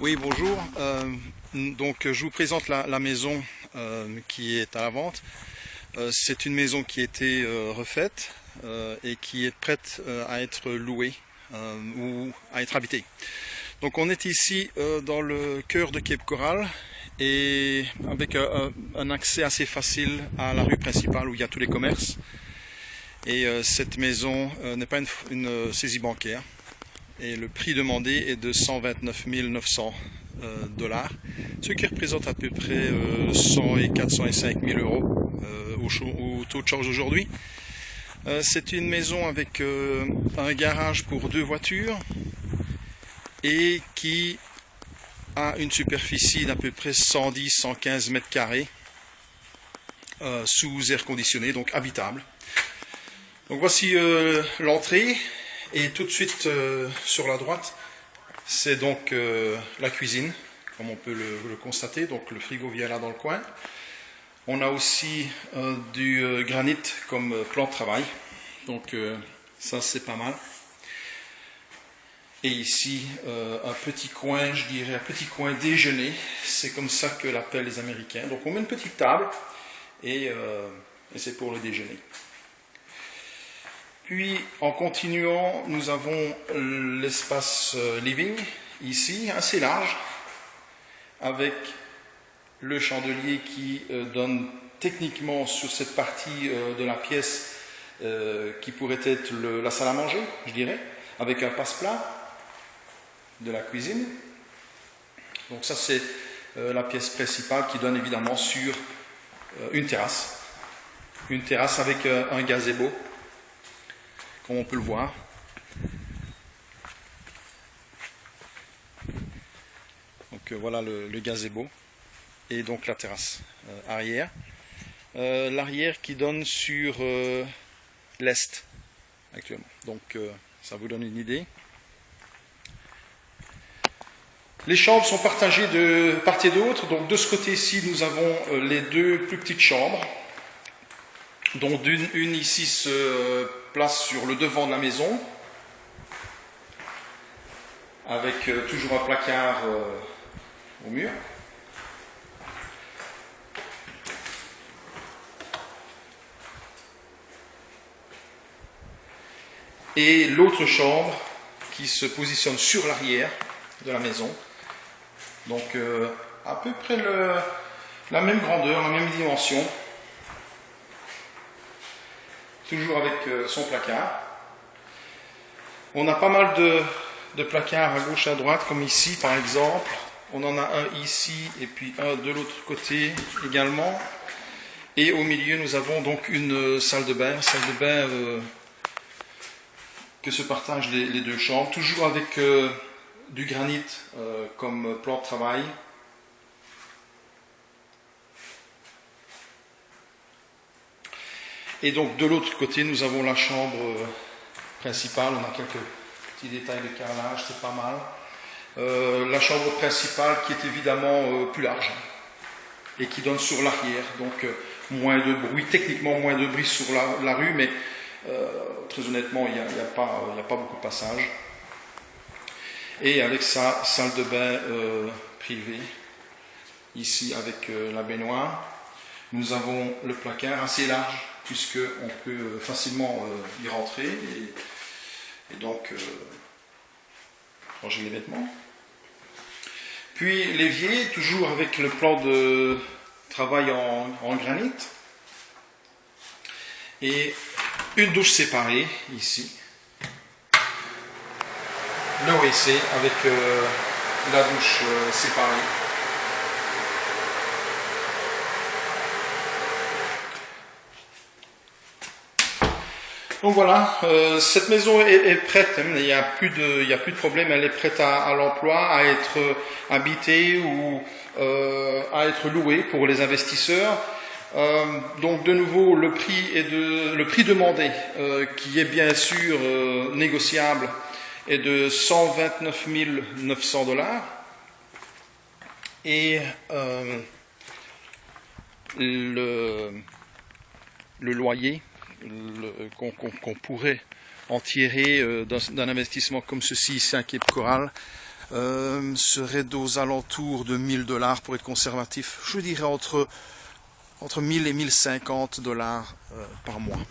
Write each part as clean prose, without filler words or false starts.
Oui, bonjour. Donc, je vous présente la maison qui est à la vente. C'est une maison qui a été refaite et qui est prête à être louée ou à être habitée. Donc, on est ici dans le cœur de Cape Coral et avec un accès assez facile à la rue principale où il y a tous les commerces. Et cette maison n'est pas une saisie bancaire. Et le prix demandé est de 129 900 $, ce qui représente à peu près 100 et 405 000 euros au taux de change d'aujourd'hui. C'est une maison avec un garage pour 2 voitures et qui a une superficie d'à peu près 110-115 mètres carrés sous air conditionné, donc habitable. Donc voici l'entrée. Et tout de suite sur la droite, c'est donc la cuisine, comme on peut le constater. Donc le frigo vient là dans le coin. On a aussi du granit comme plan de travail. Donc ça c'est pas mal. Et ici un petit coin, je dirais un petit coin déjeuner. C'est comme ça que l'appellent les Américains. Donc on met une petite table et c'est pour le déjeuner. Puis, en continuant, nous avons l'espace living, ici, assez large, avec le chandelier qui donne techniquement sur cette partie de la pièce qui pourrait être la salle à manger, je dirais, avec un passe-plat de la cuisine. Donc ça, c'est la pièce principale qui donne évidemment sur une terrasse avec un gazebo, comme on peut le voir. Donc voilà le gazebo et donc la terrasse arrière. L'arrière qui donne sur l'est actuellement. Donc ça vous donne une idée. Les chambres sont partagées de part et d'autre. Donc de ce côté-ci, nous avons les 2 plus petites chambres, dont une ici se place sur le devant de la maison, avec toujours un placard au mur. Et l'autre chambre qui se positionne sur l'arrière de la maison. Donc à peu près la même grandeur, la même dimension. Toujours avec son placard. On a pas mal de placards à gauche et à droite, comme ici par exemple. On en a un ici et puis un de l'autre côté également. Et au milieu, nous avons donc une salle de bain, que se partagent les 2 chambres, toujours avec du granit comme plan de travail. Et donc de l'autre côté, nous avons la chambre principale. On a quelques petits détails de carrelage, c'est pas mal. La chambre principale qui est évidemment plus large et qui donne sur l'arrière. Donc moins de bruit, techniquement moins de bruit sur la rue, mais très honnêtement, il n'y a pas beaucoup de passage. Et avec sa salle de bain privée, ici avec la baignoire, nous avons le placard assez large, puisqu'on peut facilement y rentrer et donc ranger les vêtements. Puis l'évier, toujours avec le plan de travail en granit. Et une douche séparée, ici. Le WC avec la douche séparée. Donc voilà, cette maison est prête, il n'y a plus de problème, elle est prête à l'emploi, à être habitée ou à être louée pour les investisseurs. Donc de nouveau, le prix demandé, qui est bien sûr négociable, est de 129 900 $. Et le loyer qu'on pourrait en tirer d'un investissement comme ceci ici à Cape Coral serait aux alentours de 1000 $ pour être conservatif. Je dirais entre 1000 et 1050 $ par mois.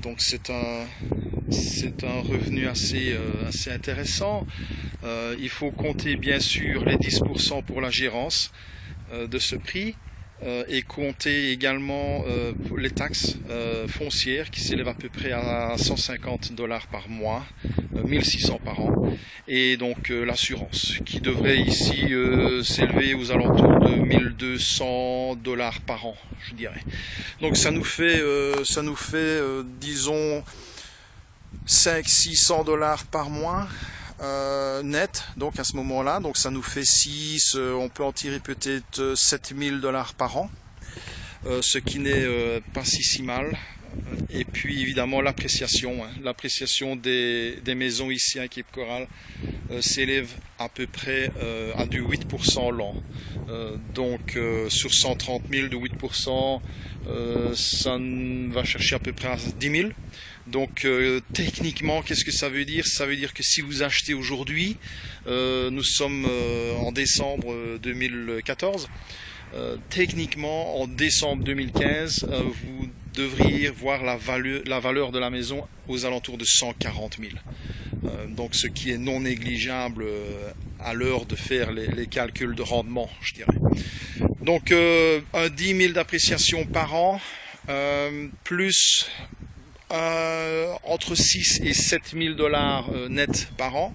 Donc c'est un revenu assez intéressant. Il faut compter bien sûr les 10% pour la gérance de ce prix et compter également les taxes foncières qui s'élèvent à peu près à 150 $ par mois, 1600 par an, et donc l'assurance qui devrait ici s'élever aux alentours de 1200 $ par an, je dirais. Donc ça nous fait disons 500-600 $ par mois net, donc à ce moment-là, donc ça nous fait 6, on peut en tirer peut-être 7000 $ par an, ce qui n'est pas si mal. Et puis évidemment l'appréciation, l'appréciation des maisons ici à Cape Coral s'élève à peu près à du 8% l'an. Donc sur 130 000 de 8%, ça va chercher à peu près à 10 000. Donc techniquement, qu'est-ce que ça veut dire? Ça veut dire que si vous achetez aujourd'hui, nous sommes en décembre 2014, techniquement en décembre 2015, vous devriez voir la valeur de la maison aux alentours de 140 000. Donc ce qui est non négligeable à l'heure de faire les calculs de rendement, je dirais. Donc un 10 000 d'appréciation par an, plus entre 6 et 7 000 $ net par an,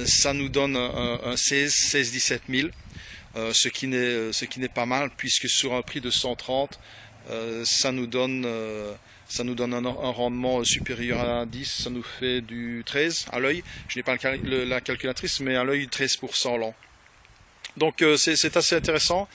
ça nous donne un 16-17 000, ce qui n'est pas mal, puisque sur un prix de 130, ça nous donne un rendement supérieur à 10, ça nous fait du 13 à l'œil. Je n'ai pas la calculatrice, mais à l'œil 13% l'an. Donc c'est assez intéressant.